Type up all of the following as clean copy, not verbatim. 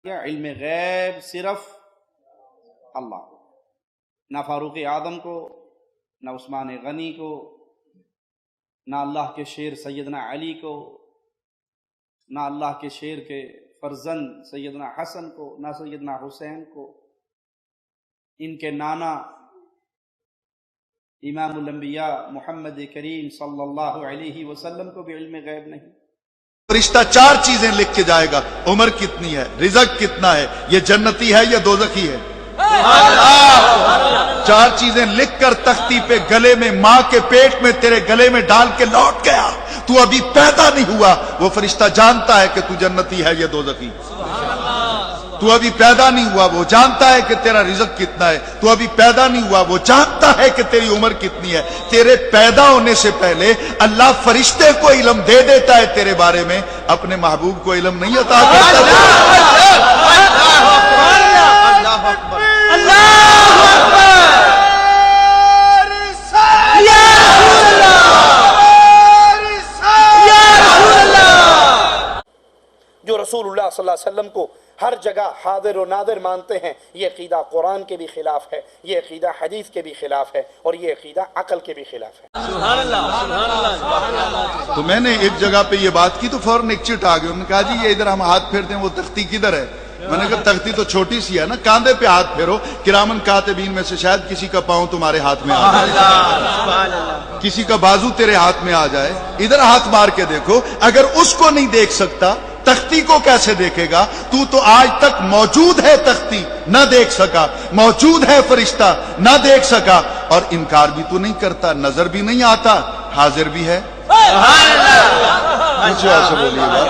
علم غیب صرف اللہ کو، نہ فاروق اعظم کو، نہ عثمان غنی کو، نہ اللہ کے شیر سیدنا علی کو، نہ اللہ کے شیر کے فرزند سیدنا حسن کو، نہ سیدنا حسین کو، ان کے نانا امام الانبیاء محمد کریم صلی اللہ علیہ وسلم کو بھی علم غیب نہیں۔ فرشتہ چار چیزیں لکھ کے جائے گا، عمر کتنی ہے، رزق کتنا ہے، یہ جنتی ہے یا دوزخی ہے۔ چار چیزیں لکھ کر تختی پہ گلے میں، ماں کے پیٹ میں تیرے گلے میں ڈال کے لوٹ گیا، تو ابھی پیدا نہیں ہوا، وہ فرشتہ جانتا ہے کہ تو جنتی ہے یا دوزخی۔ تو ابھی پیدا نہیں ہوا، وہ جانتا ہے کہ تیرا رزق کتنا ہے۔ تو ابھی پیدا نہیں ہوا، وہ جانتا ہے کہ تیری عمر کتنی ہے۔ تیرے پیدا ہونے سے پہلے اللہ فرشتے کو علم دے دیتا ہے تیرے بارے میں، اپنے محبوب کو علم نہیں عطا کرتا۔ جو رسول اللہ صلی اللہ علیہ وسلم کو ہر جگہ حاضر و ناظر مانتے ہیں، یہ عقیدہ قرآن کے بھی خلاف ہے، یہ عقیدہ حدیث کے بھی خلاف ہے، اور یہ عقیدہ عقل کے بھی خلاف ہے۔ سبحان اللہ، سبحان اللہ۔ تو میں نے ایک جگہ پہ یہ بات کی تو فوراً ایک چٹ آ گئی، انہوں نے کہا جی یہ ادھر ہم ہاتھ پھیرتے ہیں، وہ تختی کدھر ہے؟ میں نے کہا تختی تو چھوٹی سی ہے نا، کاندھے پہ ہاتھ پھیرو، کرامن کاتبین میں سے شاید کسی کا پاؤں تمہارے ہاتھ میں آ جائے، کسی کا بازو تیرے ہاتھ میں آ جائے، ادھر ہاتھ مار کے دیکھو۔ اگر اس کو نہیں دیکھ سکتا تختی کو کیسے دیکھے گا؟ تو آج تک موجود ہے، تختی نہ دیکھ سکا، موجود ہے فرشتہ نہ دیکھ سکا، اور انکار بھی تو نہیں کرتا، نظر بھی نہیں آتا، حاضر بھی ہے۔ مجھے ایسے بولیے گا،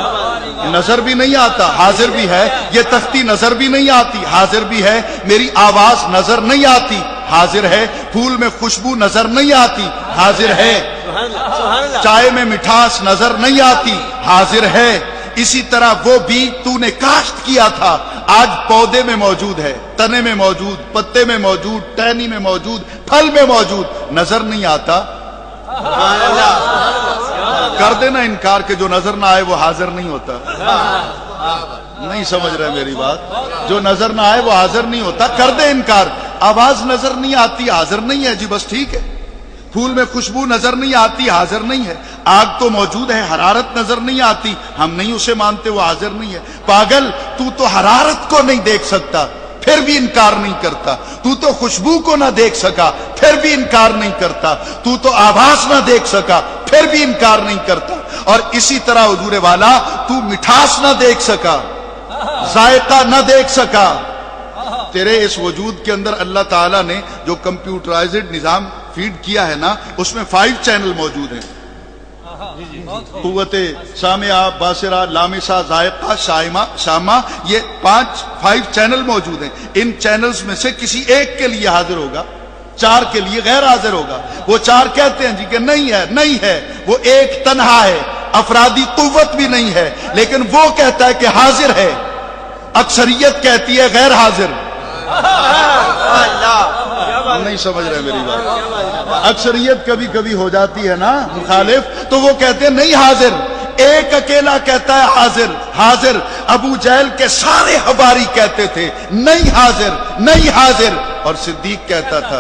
نظر بھی نہیں آتا، حاضر بھی ہے۔ یہ تختی نظر بھی نہیں آتی، حاضر بھی ہے۔ میری آواز نظر نہیں آتی، حاضر ہے۔ پھول میں خوشبو نظر نہیں آتی، حاضر ہے۔ چائے میں مٹھاس نظر نہیں آتی، حاضر ہے۔ اسی طرح وہ بیج تو نے کاشت کیا تھا، آج پودے میں موجود ہے، تنے میں موجود، پتے میں موجود، ٹہنی میں موجود، پھل میں موجود، نظر نہیں آتا۔ کر دینا انکار کہ جو نظر نہ آئے وہ حاضر نہیں ہوتا۔ نہیں سمجھ رہے میری بات؟ جو نظر نہ آئے وہ حاضر نہیں ہوتا، کر دے انکار۔ آواز نظر نہیں آتی، حاضر نہیں ہے، جی بس ٹھیک ہے۔ پھول میں خوشبو نظر نہیں آتی، حاضر نہیں ہے۔ آگ تو موجود ہے، حرارت نظر نہیں آتی، ہم نہیں اسے مانتے، وہ حاضر نہیں ہے۔ پاگل، تو حرارت کو نہیں دیکھ سکتا پھر بھی انکار نہیں کرتا، تو خوشبو کو نہ دیکھ سکا پھر بھی انکار نہیں کرتا، تو آواز نہ دیکھ سکا پھر بھی انکار نہیں کرتا۔ اور اسی طرح حضور والا، تو مٹھاس نہ دیکھ سکا، ذائقہ نہ دیکھ سکا، تیرے اس وجود کے اندر اللہ تعالیٰ نے جو کمپیوٹرائزڈ نظام فیڈ کیا ہے نا، اس میں 5 چینل موجود ہیں، قوت سامعہ، باصرہ، لامسہ، ذائقہ، شامہ، یہ 5 چینل موجود ہیں۔ ان چینلز میں سے کسی ایک کے لیے حاضر ہوگا، 4 کے لیے غیر حاضر ہوگا۔ وہ 4 کہتے ہیں جی کہ نہیں ہے، نہیں ہے، وہ ایک تنہا ہے، افرادی قوت بھی نہیں ہے، لیکن وہ کہتا ہے کہ حاضر ہے، اکثریت کہتی ہے غیر حاضر۔ نہیں سمجھ رہے میری بات؟ اکثریت کبھی کبھی ہو جاتی ہے نا مخالف، تو وہ کہتے ہیں نہیں حاضر، ایک اکیلا کہتا ہے حاضر، حاضر۔ ابو جہل کے سارے حواری کہتے تھے نہیں حاضر، نہیں حاضر، اور صدیق کہتا تھا